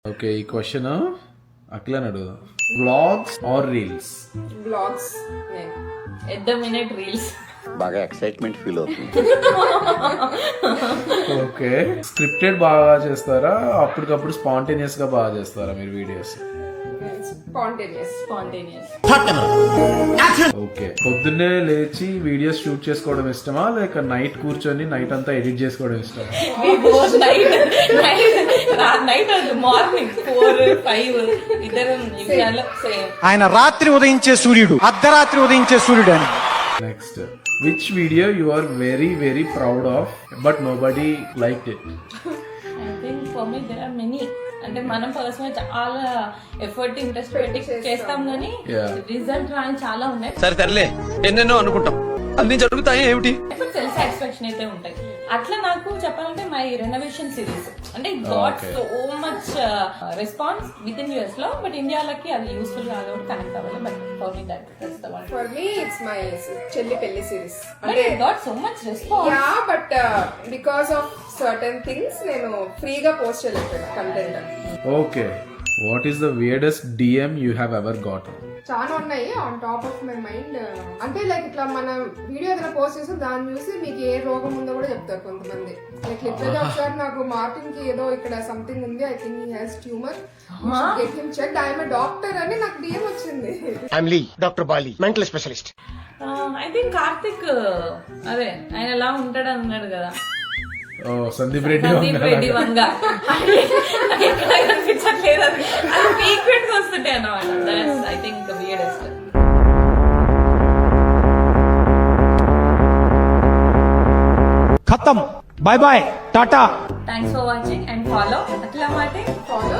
Okay, ఈ question అఖిలని అడుగుదాం. Vlogs or reels? Blogs. At the minute reels. బాగా ఎక్సైట్మెంట్ ఫీల్ అవుతుంది. ఓకే, స్క్రిప్టెడ్ బాగా చేస్తారా, అప్పటికప్పుడు స్పాంటేనియస్ గా బాగా చేస్తారా మీరు వీడియోస్? స్పాంటేనియస్. ఓకే, పొద్దున్నే లేచి వీడియోస్ షూట్ చేసుకోవడం ఇష్టమా, లేక నైట్ కూర్చొని నైట్ అంతా ఎడిట్ చేసుకోవడం ఇష్టమా? నైట్ మార్నింగ్ 4-5 ఇద్దరం నిమిషాల్లో సేమ్. ఆయన రాత్రి ఉదయించే సూర్యుడు, అర్ధరాత్రి ఉదయించే సూర్యుడు అని. Next, which video you are very very proud of but nobody liked it? I think for me there are many. అంటే మనం పర్సనల్ చాలా ఎఫర్ట్ ఇంట్రెస్ట్ పెట్టి చేస్తాం కానీ రిజల్ట్ రాని చాలా ఉన్నాయి. సరే తరలే, ఎన్నెన్నో అనుకుంటాం, అన్ని జరుగుతాయి ఏమిటి? సెల్ఫ్ సాటిస్ఫాక్షన్ అయితే ఉంటాయి. అట్లా నాకు చెప్పాలంటే మై రెనోవేషన్ సిరీస్ అంటే got so much response with in US లో, బట్ ఇండియాలోకి అది యూస్ఫుల్ కాదు, కనెక్ట్ అవ్వాలి. But for me that's the one. For me it's my చెల్లి పెళ్లి series. But it got so much response. Yeah, but because of certain things నేను ఫ్రీగా post చేయలేకపోయినా content. Okay, what is the weirdest DM you have ever got? చాలా ఉన్నాయి on top of my mind. అంటే like ఇట్లా మన video ఏదైనా post చేస్తే దాన్ని చూసి మీకు ఏ రోగం ఉందో కూడా చెప్తారు కొంతమంది. లైక్ లిటరల్లీ ఒకసారి నాకు మార్టిన్ కి ఏదో ఇక్కడ సంథింగ్ ఉంది, I think he has tumour, get him checked, I'm a doctor అని నాకు డిఎం వచ్చింది. I'm Lee, doctor Bali, mental specialist. I think Karthik అదే ఆయన ఎలా ఉంటాడు అన్నాడు కదా, సందీప్ రెడ్డి వంగ. ఎక్కడ కనిపించట్లేదు, అది ఫ్రీక్వెంట్ గా వస్తుంటాయి అన్నమాట. That's I think the weirdest. ఖతం, బాయ్ బాయ్, టాటా. Thanks for watching and follow అట్లా మాట. ఫాలో